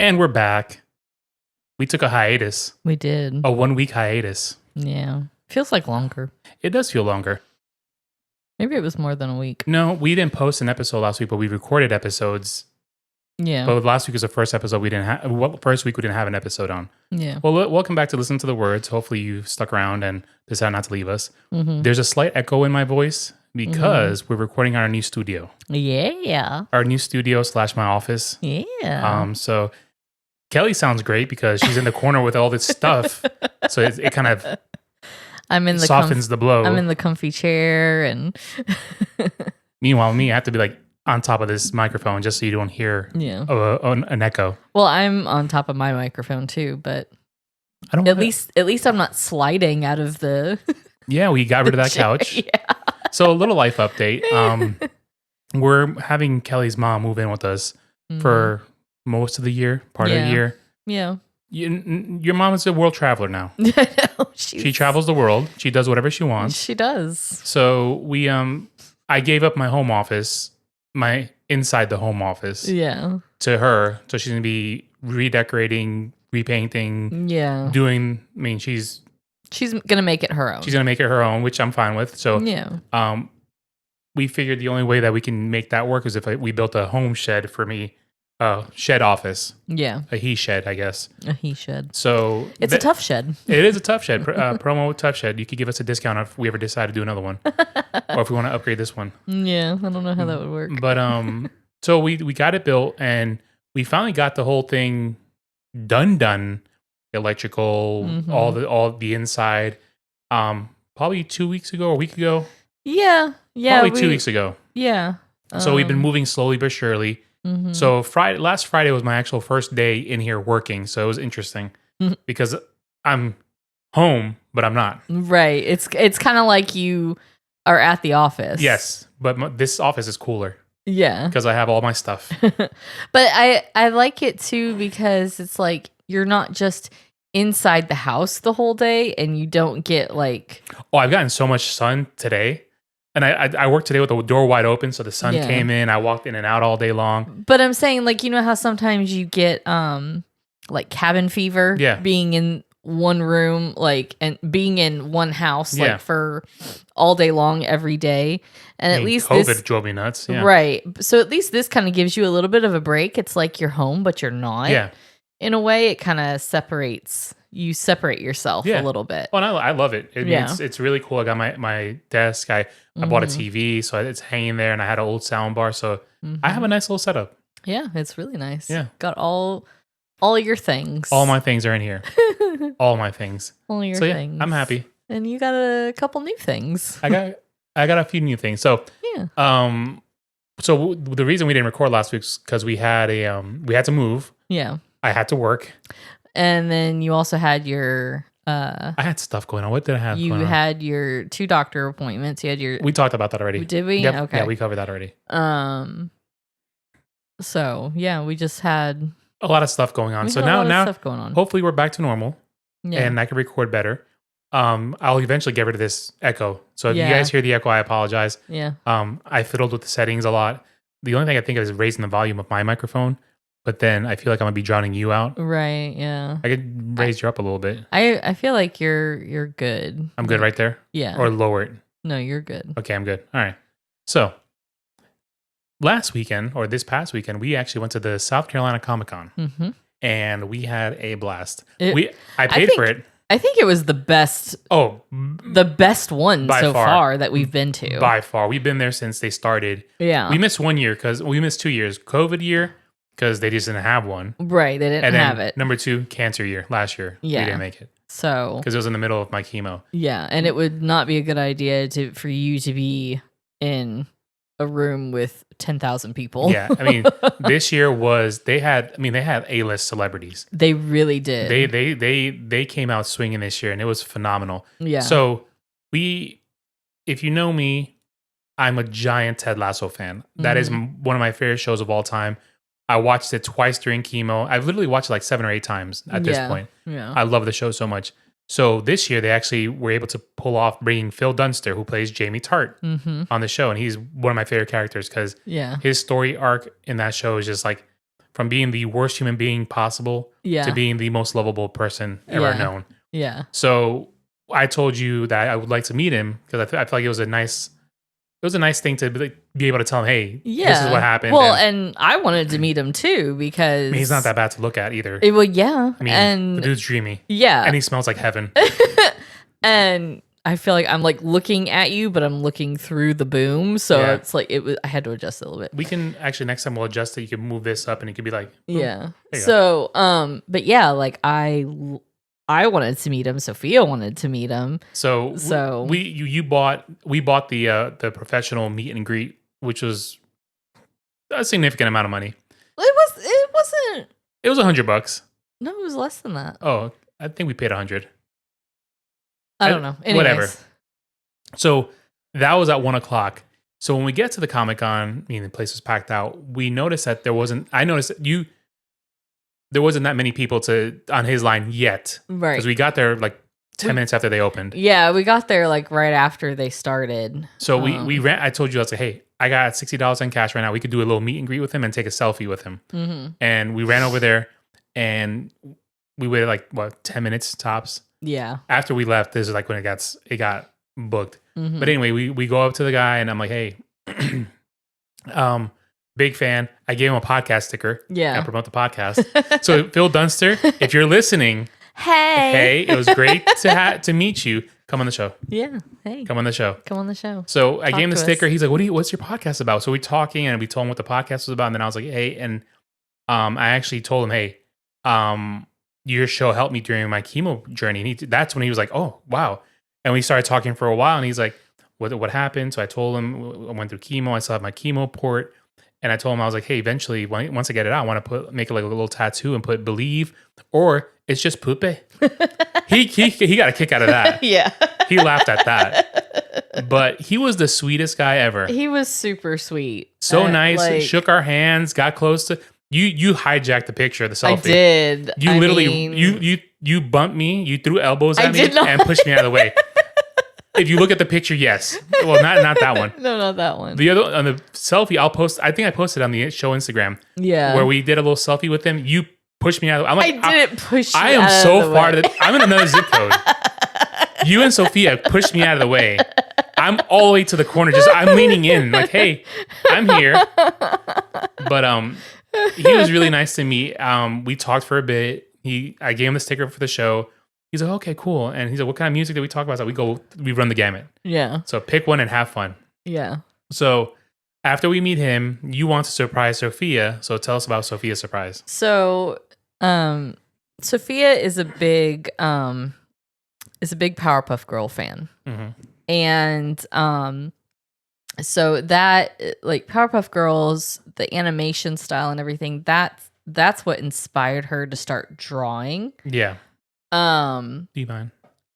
And we're back. We took a hiatus. We did. A 1 week hiatus. Yeah. Feels like longer. It does feel longer. Maybe it was more than a week. No, we didn't post an episode last week, but we recorded episodes. Yeah. But last week was the first episode we didn't have. First week we didn't have an episode on. Yeah. Well, welcome back to Listen to the Words. Hopefully you stuck around and decided not to leave us. Mm-hmm. There's a slight echo in my voice because we're recording on our new studio. Yeah. Our new studio / my office. Yeah. So Kelly sounds great because she's in the corner with all this stuff. So it kind of softens the blow. I'm in the comfy chair, and meanwhile, me, I have to be like on top of this microphone just so you don't hear an echo. Well, I'm on top of my microphone too, but I don't. At least I'm not sliding out of the. Yeah, we got rid of that couch. Yeah. So a little life update. We're having Kelly's mom move in with us for most of the year, part of the year. Yeah. Your mom is a world traveler now. She travels the world. She does whatever she wants. She does. So I gave up my home office, my inside the home office, to her. So she's gonna be redecorating, repainting, doing. I mean, she's gonna make it her own. She's gonna make it her own, which I'm fine with. So we figured the only way that we can make that work is if we built a home shed for me. Shed office. Yeah. A he shed, I guess. A he shed. So it's a tough shed. It is a tough shed. Promo tough shed. You could give us a discount if we ever decide to do another one. Or if we want to upgrade this one. Yeah, I don't know how that would work. But so we got it built and we finally got the whole thing done. Electrical, all the inside. Probably 2 weeks ago or a week ago. Yeah. Probably 2 weeks ago. Yeah. So we've been moving slowly but surely. So last Friday was my actual first day in here working, so it was interesting because I'm home, but I'm not. Right. It's kind of like you are at the office. Yes, but this office is cooler. Yeah, because I have all my stuff. But I like it too because it's like you're not just inside the house the whole day, and you don't get like. Oh, I've gotten so much sun today. And I worked today with the door wide open, so the sun came in. I walked in and out all day long. But I'm saying, like, you know how sometimes you get like cabin fever, being in one room, like, and being in one house, like, for all day long every day. And at least COVID drove me nuts. Yeah. Right. So at least this kind of gives you a little bit of a break. It's like you're home, but you're not. Yeah. In a way, it kind of separates. You separate yourself a little bit. Oh, and I love it. It's really cool. I got my desk. I bought a TV, so it's hanging there, and I had an old sound bar, so I have a nice little setup. Yeah, it's really nice. Yeah, got all your things. All my things are in here. All my things. All your things. I'm happy. And you got a couple new things. I got a few new things. So So the reason we didn't record last week is because we had to move. Yeah. I had to work. And then you also had your... I had stuff going on. What did I have going on? You had your 2 doctor appointments. You had your... We talked about that already. Did we? Yep. Okay. Yeah, we covered that already. So, yeah, we just had... A lot of stuff going on. So now stuff going on. Hopefully we're back to normal. Yeah. And I can record better. I'll eventually get rid of this echo. So if you guys hear the echo, I apologize. Yeah. I fiddled with the settings a lot. The only thing I think of is raising the volume of my microphone. But then I feel like I'm gonna be drowning you out. Right, yeah. I could raise you up a little bit. I feel like you're good. I'm good right there? Yeah. Or lower it? No, you're good. Okay, I'm good. All right. So last weekend, or this past weekend, we actually went to the South Carolina Comicon. And we had a blast. I paid for it. I think it was the best. Oh, the best one so far that we've been to. By far. We've been there since they started. Yeah. We missed 1 year because we missed 2 years. COVID year. Because they just didn't have one. Right, they didn't have it. Number 2, cancer year, last year. Yeah. We didn't make it. So. Because it was in the middle of my chemo. Yeah, and it would not be a good idea for you to be in a room with 10,000 people. Yeah, I mean, this year they had A-list celebrities. They really did. They came out swinging this year, and it was phenomenal. Yeah. So if you know me, I'm a giant Ted Lasso fan. That is one of my favorite shows of all time. I watched it twice during chemo. I've literally watched it like 7 or 8 times at this point. Yeah. I love the show so much. So this year they actually were able to pull off bringing Phil Dunster, who plays Jamie Tart, on the show. And he's one of my favorite characters because his story arc in that show is just like, from being the worst human being possible to being the most lovable person ever known. Yeah. So I told you that I would like to meet him because I feel like it was a nice thing to be able to tell him, hey, this is what happened. Well, and I wanted to meet him too because he's not that bad to look at either. Well, yeah. I mean, the dude's dreamy. Yeah. And he smells like heaven. And I feel like I'm like looking at you, but I'm looking through the boom. So it's like I had to adjust it a little bit. We can actually next time we'll adjust it. You can move this up and it could be like, yeah. So, but yeah, like I wanted to meet him. Sophia wanted to meet him. So we bought the professional meet and greet, which was a significant amount of money. It wasn't. It was $100. No, it was less than that. Oh, I think we paid $100. I don't know. Anyways. Whatever. So that was at 1:00. So when we get to the Comic-Con, the place was packed out. We noticed that there wasn't that many people on his line yet. Right. Because we got there like 10 minutes after they opened. Yeah, we got there like right after they started. So we ran. I told you, I was like, hey, I got $60 in cash right now. We could do a little meet and greet with him and take a selfie with him. Mm-hmm. And we ran over there and we waited like 10 minutes tops. Yeah. After we left, this is like when it got booked. Mm-hmm. But anyway, we go up to the guy and I'm like, hey, big fan. I gave him a podcast sticker. Yeah. I promote the podcast. So Phil Dunster, if you're listening, hey, it was great to meet you. Come on the show. Yeah. Hey. Come on the show. So I gave him the sticker. He's like, what's your podcast about? So we're talking and we told him what the podcast was about. And then I was like, hey, and I actually told him, hey, your show helped me during my chemo journey. And that's when he was like, oh, wow. And we started talking for a while and he's like, what happened? So I told him I went through chemo. I still have my chemo port. And I told him, I was like, hey, eventually, once I get it out, I want to make it like a little tattoo and put believe, or it's just poop. He got a kick out of that. Yeah. He laughed at that. But he was the sweetest guy ever. He was super sweet. So nice. Shook our hands, got close to you hijacked the picture of the selfie. I did. You bumped me, you threw elbows at me and pushed me out of the way. If you look at the picture, yes. Well, not that one. No, not that one. The other on the selfie, I think I posted on the show Instagram. Yeah. Where we did a little selfie with him. You pushed me out. I'm like, I didn't push you. I am so far I'm in another zip code. You and Sophia pushed me out of the way. I'm all the way to the corner. I'm leaning in, like, hey, I'm here. But he was really nice to me. We talked for a bit. I gave him the sticker for the show. He's like, okay, cool. And he's like, what kind of music did we talk about? So we run the gamut. Yeah. So pick one and have fun. Yeah. So after we meet him, you want to surprise Sophia. So tell us about Sophia's surprise. So, Sophia is a big Powerpuff Girl fan. Mm-hmm. And, so that like Powerpuff Girls, the animation style and everything, that's what inspired her to start drawing. Yeah. Do you mind?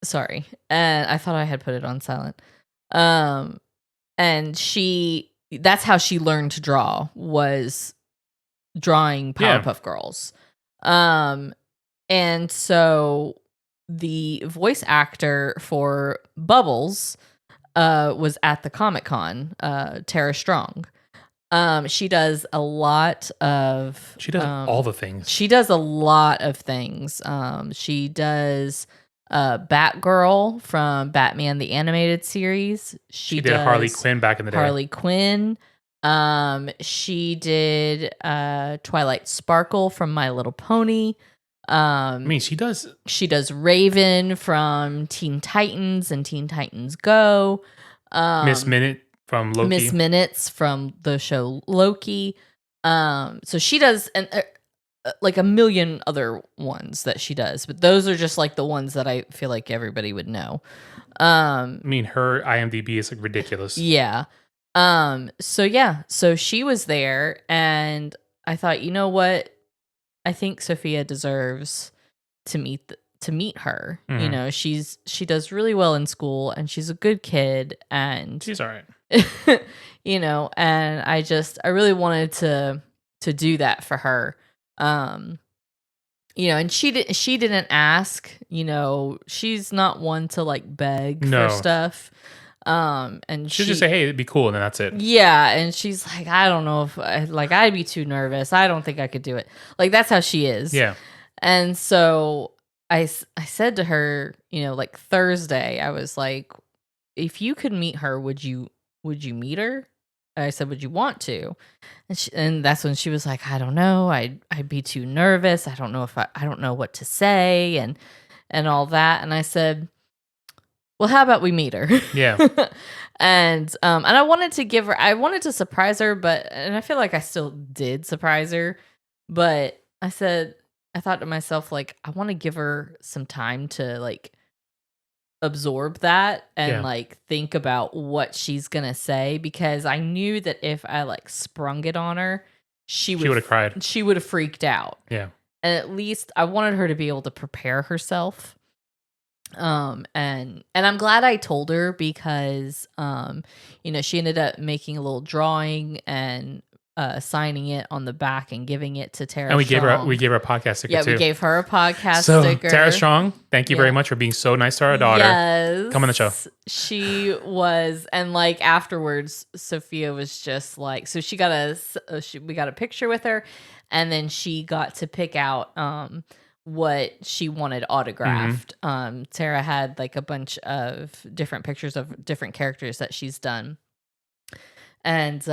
Sorry. And I thought I had put it on silent. And that's how she learned to draw, was drawing Powerpuff Girls. And so the voice actor for Bubbles was at the Comic-Con, Tara Strong. She does a lot of... She does all the things. She does a lot of things. She does Batgirl from Batman the Animated Series. She did Harley Quinn back in the day. Harley Quinn. She did Twilight Sparkle from My Little Pony. She does... She does Raven from Teen Titans and Teen Titans Go. Miss Minute from Loki. Miss Minutes from the show Loki. So she does like a million other ones that she does, but those are just like the ones that I feel like everybody would know. Her IMDb is like ridiculous. Yeah. So she was there, and I thought, you know what? I think Sophia deserves to meet her. Mm-hmm. You know, she does really well in school, and she's a good kid, and she's all right. You know, and I really wanted to do that for her. You know, and she didn't ask, you know, she's not one to like beg for stuff. And she'll just say, hey, it'd be cool, and then that's it. Yeah, and she's like, I don't know if I'd be too nervous. I don't think I could do it. Like, that's how she is. Yeah. And so I said to her, like Thursday, I was like, if you could meet her, would you meet her? I said, would you want to? And that's when she was like, I don't know. I'd be too nervous. I don't know if I don't know what to say and all that. And I said, well, how about we meet her? Yeah. And I wanted to surprise her, and I feel like I still did surprise her, but I thought to myself, like, I want to give her some time to like absorb that and like think about what she's gonna say, because I knew that if I like sprung it on her, she would have cried. She would have freaked out. Yeah. And at least I wanted her to be able to prepare herself. And I'm glad I told her, because she ended up making a little drawing and signing it on the back and giving it to Tara. And we gave her a podcast sticker too. Yeah, we gave her a podcast sticker. Tara Strong, thank you very much for being so nice to our daughter. Yes. Come on the show. She was, and like afterwards, Sophia was just like, so she got we got a picture with her, and then she got to pick out what she wanted autographed. Tara had like a bunch of different pictures of different characters that she's done. And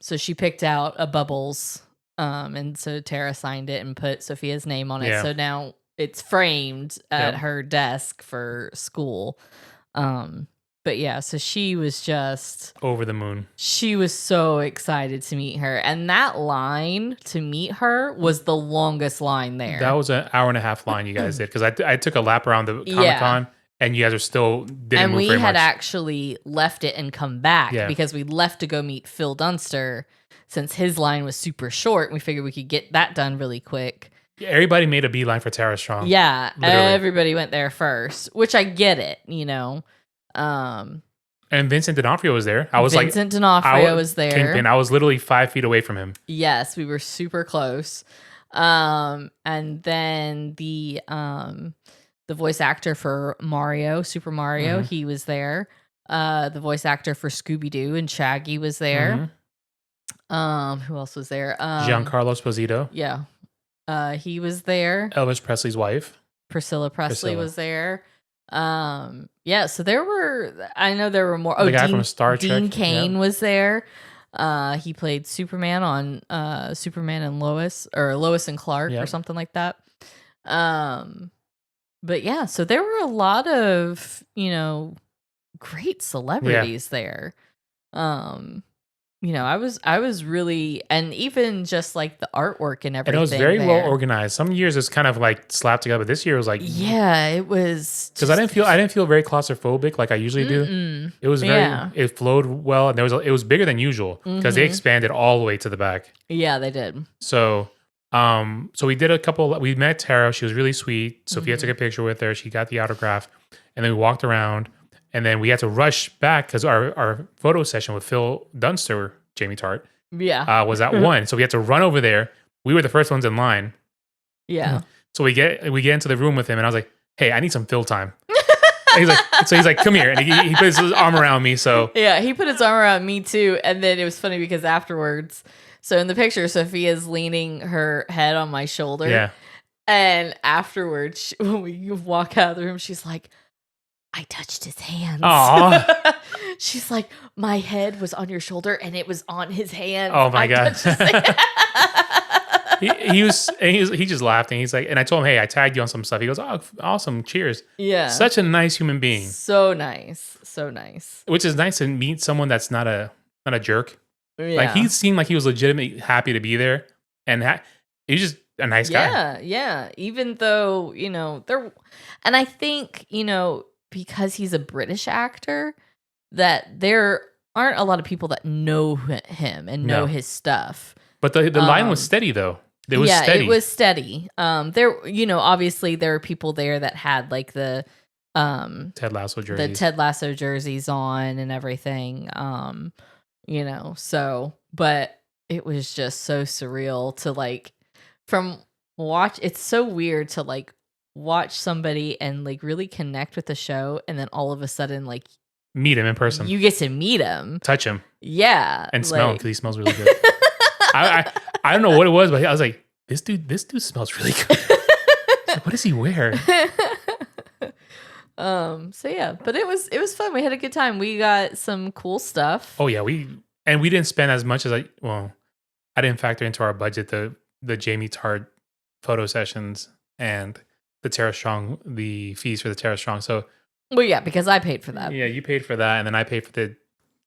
so she picked out a Bubbles, and so Tara signed it and put Sophia's name on it. Yeah. So now it's framed at her desk for school. But yeah, so she was just over the moon. She was so excited to meet her. And that line to meet her was the longest line there. That was an 1.5 hour line you guys did, because I took a lap around the Comicon. And you guys are still didn't and move very much. And we had actually left it and come back because we left to go meet Phil Dunster, since his line was super short. And we figured we could get that done really quick. Yeah, everybody made a beeline for Tara Strong. Yeah, literally. Everybody went there first, which I get it, And Vincent D'Onofrio was there. Vincent D'Onofrio was there. Kingpin. I was literally 5 feet away from him. Yes, we were super close. And then the voice actor for Super Mario, he was there. The voice actor for Scooby-Doo and Shaggy was there. Who else was there? Giancarlo Esposito. Yeah. He was there. Elvis Presley's wife. Priscilla Presley was there. Yeah, so I know there were more. The guy from Star Trek. Dean Cain was there. He played Superman on Superman and Lois, or Lois and Clark, or something like that. But yeah, so there were a lot of, great celebrities there. I was really, and even just like the artwork and everything. And it was very well organized. Some years it's kind of like slapped together, but this year it was like, it was, because I didn't feel very claustrophobic like I usually do. It was it flowed well, and it was bigger than usual because they expanded all the way to the back. Yeah, they did. So we did we met Tara. She was really sweet. Sophia took a picture with her. She got the autograph, and then we walked around, and then we had to rush back because our photo session with Phil Dunster, Jamie Tart, was at 1. So we had to run over there. We were the first ones in line. Yeah. So we get into the room with him, and I was like, "Hey, I need some Phil time." He's like, "Come here," and he put his arm around me. So yeah, he put his arm around me too, and then it was funny because afterwards. So in the picture, Sophia's leaning her head on my shoulder. Yeah. And afterwards, when we walk out of the room, she's like, I touched his hands. Aww. She's like, my head was on your shoulder and it was on his hand. Oh my God. he just laughed, and he's like, and I told him, hey, I tagged you on some stuff. He goes, oh, awesome. Cheers. Yeah. Such a nice human being. So nice. So nice. Which is nice to meet someone that's not a jerk. Yeah. Like, he seemed like he was legitimately happy to be there, and he's just a nice guy. Yeah. Even though, and I think, because he's a British actor, that there aren't a lot of people that know him and know his stuff. But the line was steady, though. It was steady. It was steady. There, obviously there were people there that had like the Ted Lasso jerseys. The Ted Lasso jerseys on and everything. So, but it was just so surreal to like it's so weird to like watch somebody and like really connect with the show, and then all of a sudden like meet him in person. You get to meet him, touch him, yeah, and smell him because he smells really good. I don't know what it was, but I was like, this dude smells really good. Like, what does he wear? So yeah, but it was fun. We had a good time. We got some cool stuff. Oh yeah, we didn't spend as much as I didn't factor into our budget the Jamie Tart photo sessions and the Tara Strong, the fees for the Tara Strong. So well, yeah, because I paid for that. Yeah, you paid for that, and then I paid for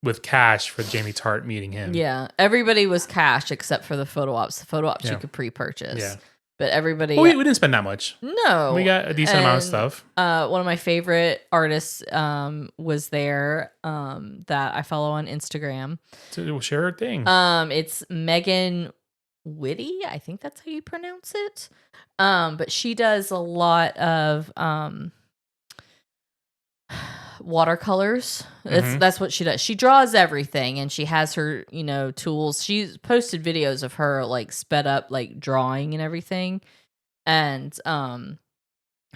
with cash for Jamie Tart meeting him. Yeah, everybody was cash except for the photo ops. The photo ops you could pre-purchase. Yeah. But everybody... Well, we didn't spend that much. No. We got a decent amount of stuff. One of my favorite artists was there that I follow on Instagram. So share her thing. It's Megan Whitty. I think that's how you pronounce it. But she does a lot of watercolors. That's what she does. She draws everything, and she has her, tools. She's posted videos of her like sped up like drawing and everything. And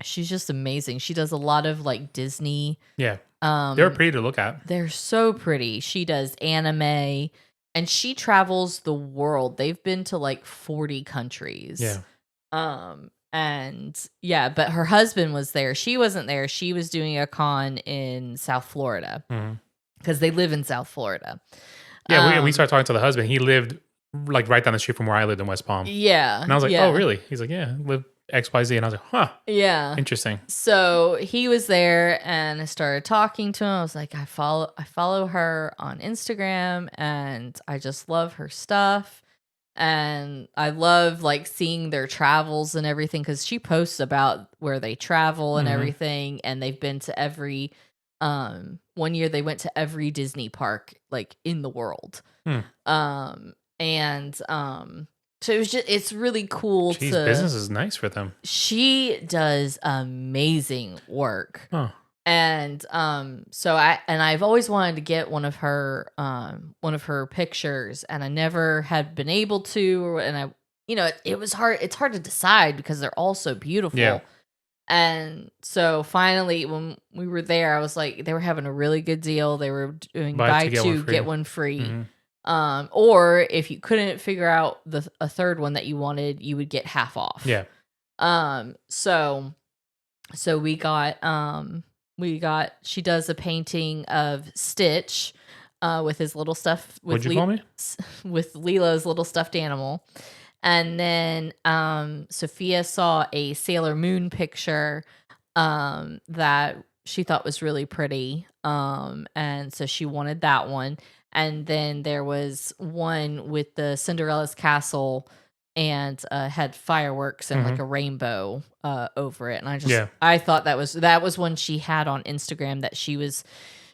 she's just amazing. She does a lot of like Disney. Yeah. They're pretty to look at. They're so pretty. She does anime, and she travels the world. They've been to like 40 countries. Yeah. And yeah, but her husband was there. She wasn't there. She was doing a con in South Florida because they live in South Florida. Yeah, we started talking to the husband. He lived like right down the street from where I lived in West Palm. Yeah. And I was like, oh, really? He's like, yeah, live XYZ. And I was like, huh. Yeah. Interesting. So he was there, and I started talking to him. I was like, I follow her on Instagram, and I just love her stuff. And I love like seeing their travels and everything, because she posts about where they travel and everything. And they've been to every, one year they went to every Disney park like in the world. So it's really cool. Business is nice for them. She does amazing work. Huh. And I've always wanted to get one of her pictures, and I never had been able to, and it was hard. It's hard to decide because they're all so beautiful. Yeah. And so finally, when we were there, I was like, they were having a really good deal. They were doing buy two, get one free. Or if you couldn't figure out a third one that you wanted, you would get half off. Yeah. So she does a painting of Stitch with his little stuff. What'd you call me? With Lilo's little stuffed animal. And then Sophia saw a Sailor Moon picture that she thought was really pretty. And so she wanted that one. And then there was one with the Cinderella's castle, and had fireworks and like a rainbow over it. And I thought that was one she had on Instagram that she was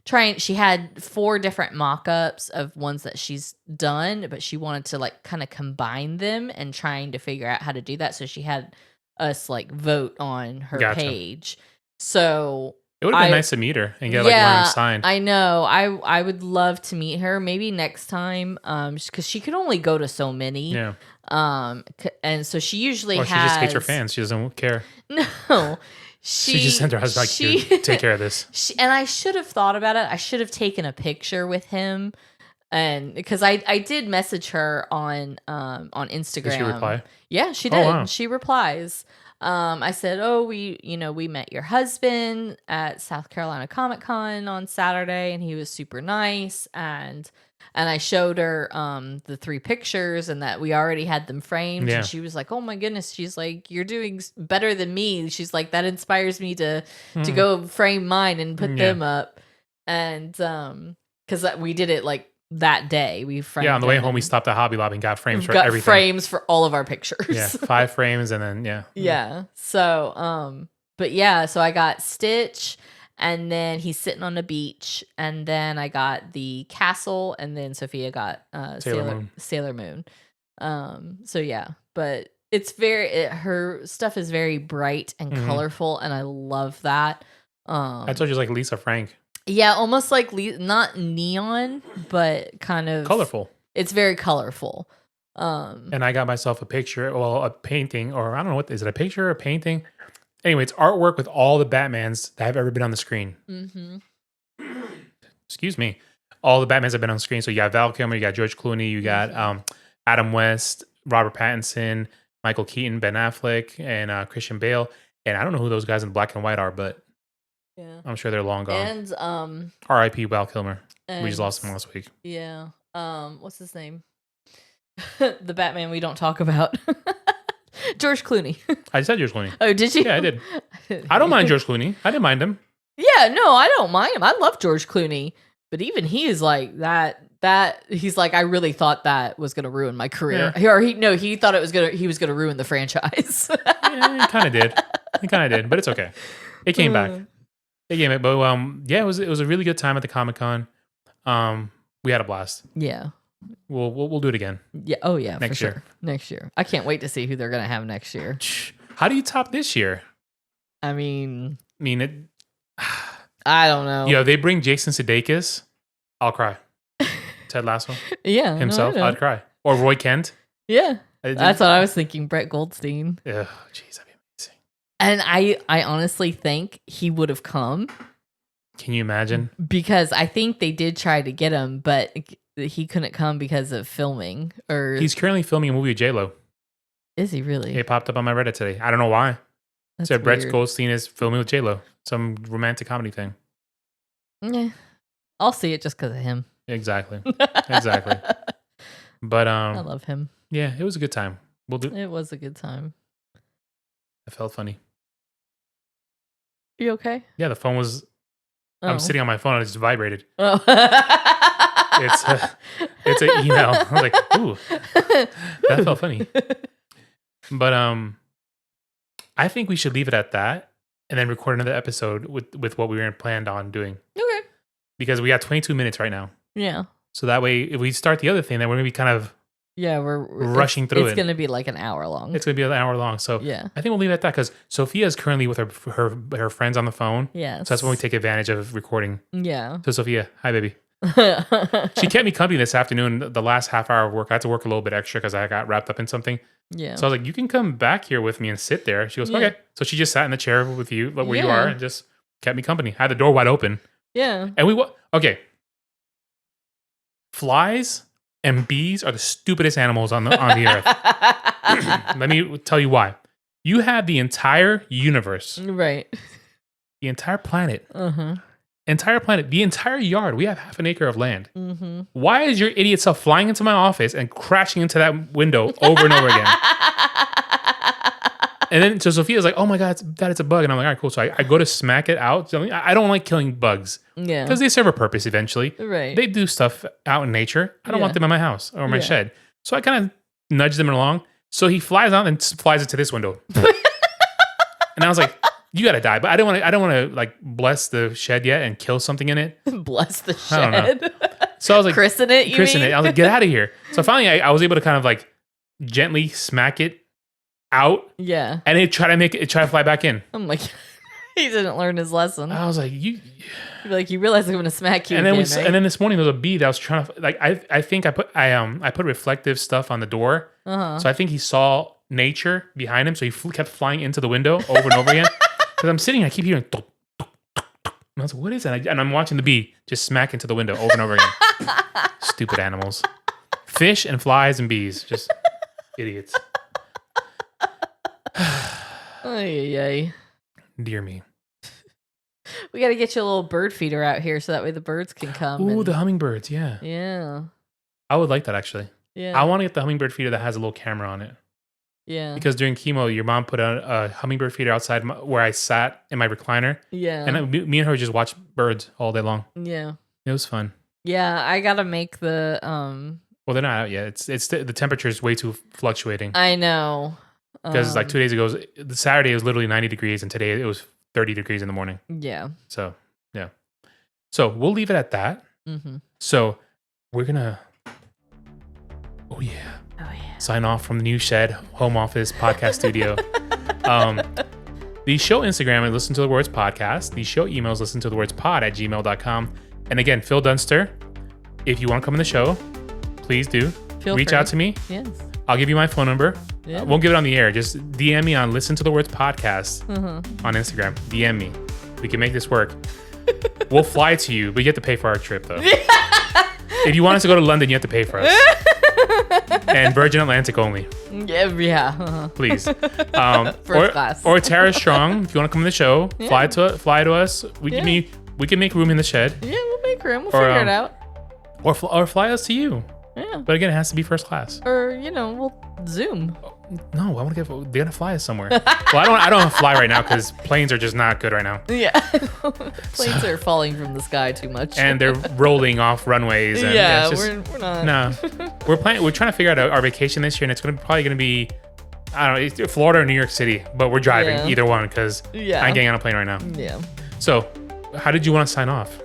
trying. She had 4 different mock-ups of ones that she's done, but she wanted to like kind of combine them and trying to figure out how to do that. So she had us like vote on her page. So it would have been nice to meet her and get like one signed. I know. I would love to meet her maybe next time. Because she could only go to so many. Yeah. And so she usually has. She just hates her fans. She doesn't care. No. She just sent her husband like, take care of this. And I should have thought about it. I should have taken a picture with him, and because I did message her on Instagram. Did she reply? Yeah, she did. Oh, wow. She replies. I said, "Oh, we met your husband at South Carolina Comicon on Saturday, and he was super nice." And I showed her the 3 pictures, and that we already had them framed. Yeah. And she was like, "Oh my goodness!" She's like, "You're doing better than me." She's like, "That inspires me to go frame mine and put them up." And because we did it like that day, we framed. Yeah, on the way home, we stopped at Hobby Lobby and got frames for everything. Frames for all of our pictures. Yeah, 5 frames, and then yeah. So but yeah, so I got Stitch. And then he's sitting on the beach. And then I got the castle. And then Sophia got Sailor Moon. So yeah. But it's her stuff is very bright and colorful. And I love that. I told you it was like Lisa Frank. Yeah, almost like not neon, but kind of colorful. It's very colorful. And I got myself a picture, a painting, or I don't know is it a picture or a painting? Anyway, it's artwork with all the Batmans that have ever been on the screen. excuse me, all the Batmans have been on screen. So you got Val Kilmer, you got George Clooney, you got Adam West, Robert Pattinson, Michael Keaton, Ben Affleck, and Christian Bale. And I don't know who those guys in black and white are, but I'm sure they're long gone. And R.I.P. Val Kilmer. We just lost him last week. Yeah. What's his name? The Batman we don't talk about. George Clooney. I said George Clooney. Oh, did you? Yeah, I did. I don't mind George Clooney. I didn't mind him. Yeah, no, I don't mind him. I love George Clooney. But even he is like that he's like, I really thought that was gonna ruin my career. Yeah. Or he thought he was gonna ruin the franchise. Yeah, he kind of did. But it's okay. It came back. But yeah, it was a really good time at the Comic-Con. We had a blast. Yeah. We'll do it again. Yeah. Oh yeah. Next year. Sure. Next year. I can't wait to see who they're gonna have next year. How do you top this year? I mean it. I don't know. Yeah, they bring Jason Sudeikis. I'll cry. Ted Lasso. Yeah. Himself. I'd cry. Or Roy Kent. Yeah. That's what I was thinking. Brett Goldstein. Ugh, jeez, that'd be amazing. And I honestly think he would have come. Can you imagine? Because I think they did try to get him, but he couldn't come because of filming. Or he's currently filming a movie with J-Lo. Is he really? It popped up on my Reddit today. I don't know why. That's said Brett weird. Goldstein is filming with J-Lo. Some romantic comedy thing. Yeah. I'll see it just because of him. Exactly. But I love him. Yeah, it was a good time. It was a good time. It felt funny. You okay? Yeah, the phone was. Oh. I'm sitting on my phone and it just vibrated. Oh. It's an email. I was like, ooh, that felt funny. But I think we should leave it at that and then record another episode with what we were planned on doing. Okay. Because we got 22 minutes right now. Yeah. So that way, if we start the other thing, then we're going to be kind of we're rushing through it. It's going to be like an hour long. It's going to be an hour long. So yeah. I think we'll leave it at that because Sophia is currently with her friends on the phone. Yeah. So that's when we take advantage of recording. Yeah. So Sophia, hi, baby. She kept me company this afternoon. The last half hour of work, I had to work a little bit extra because I got wrapped up in something. Yeah. So I was like, you can come back here with me and sit there. She goes, okay. So she just sat in the chair with you, where you are, and just kept me company. I had the door wide open. Yeah. And okay. Flies and bees are the stupidest animals on the earth. Let me tell you why. You have the entire universe. Right. The entire planet. Uh-huh. Entire planet. The entire yard. We have half an acre of land. Mm-hmm. Why is your idiot self flying into my office and crashing into that window over and over again? And then so Sophia's like, oh my God, it's a bug. And I'm like, all right, cool. So I go to smack it out. So I don't like killing bugs. Yeah. Because they serve a purpose eventually. Right. They do stuff out in nature. I don't want them in my house or my shed. So I kind of nudge them along. So he flies out and flies into this window. And I was like, you gotta die. But I don't want to like bless the shed yet and kill something in it. Bless the shed. I don't know. So I was like, christen it. I was like, get out of here. So finally I was able to kind of like gently smack it out. Yeah. And it try to fly back in. I'm like, he didn't learn his lesson. I was like, you realize I'm gonna smack you. And then right? And then this morning there was a bee that was trying to like I think I put reflective stuff on the door. Uh-huh. So I think he saw nature behind him, so he kept flying into the window over and over again. Because I'm sitting, and I keep hearing, tuk, tuk, tuk, tuk. And I was like, "What is that?" And I'm watching the bee just smack into the window over and over again. Stupid animals, fish and flies and bees, just idiots. Ay. Dear me. We got to get you a little bird feeder out here so that way the birds can come. Ooh, the hummingbirds, yeah. Yeah. I would like that actually. Yeah. I want to get the hummingbird feeder that has a little camera on it. Yeah. Because during chemo, your mom put a hummingbird feeder outside where I sat in my recliner. Yeah. And me and her just watched birds all day long. Yeah. It was fun. Yeah, I gotta make the Well, they're not out yet. It's the temperature is way too fluctuating. I know. Because like 2 days ago, the Saturday it was literally 90 degrees, and today it was 30 degrees in the morning. Yeah. So yeah. So we'll leave it at that. Mm-hmm. So we're gonna. Oh yeah. Sign off from the new shed, home office, podcast studio. The show Instagram is Listen to the Words Podcast. The show emails listen to the words pod@gmail.com. And again, Phil Dunster, if you want to come on the show, please do. Reach out to me. Yes. I'll give you my phone number. Yeah. Won't give it on the air. Just DM me on Listen to the Words Podcast on Instagram. DM me. We can make this work. We'll fly to you, but you have to pay for our trip, though. If you want us to go to London, you have to pay for us. And Virgin Atlantic only. Yeah. Please. First class. Or Tara Strong, if you want to come on the show, fly to us. We can make room in the shed. Yeah, we'll make room. We'll figure it out. Or fly us to you. Yeah. But again, it has to be first class. Or, we'll Zoom. No, I want to get. They're gonna fly us somewhere. Well, I don't fly right now because planes are just not good right now. Yeah, planes are falling from the sky too much, and they're rolling off runways. And we're not. No, we're trying to figure out our vacation this year, and it's probably gonna be, I don't know, it's Florida or New York City, but we're driving either one because I'm getting on a plane right now. Yeah. So, how did you want to sign off?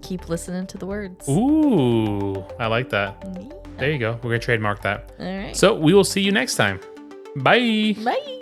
Keep listening to the words. Ooh, I like that. Yeah. There you go. We're gonna trademark that. All right. So we will see you next time. Bye. Bye.